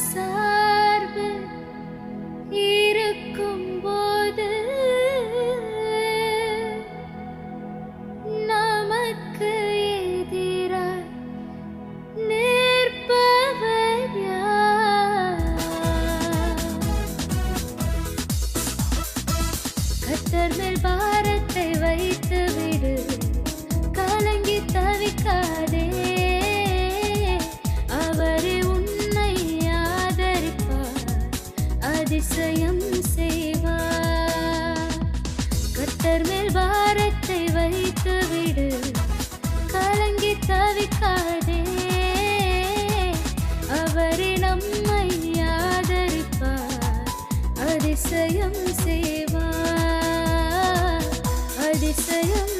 சார்பு இருக்கும்போது நமக்கு எதிராய் நிற்பவர் யார்? கர்த்தர் மேல் பாரத்தை வைத்து விடு, கலங்கி தவிக்காதே. அவரே உன்னை ஆதரிப்பார், அதிசயம் செய்வார். கர்த்தர் மேல் பாரத்தை வைத்து விடு, கலங்கி தவிக்காதே. அவரே நம்மை ஆதரிப்பார், அதிசயம் செய்வார், அதிசயம்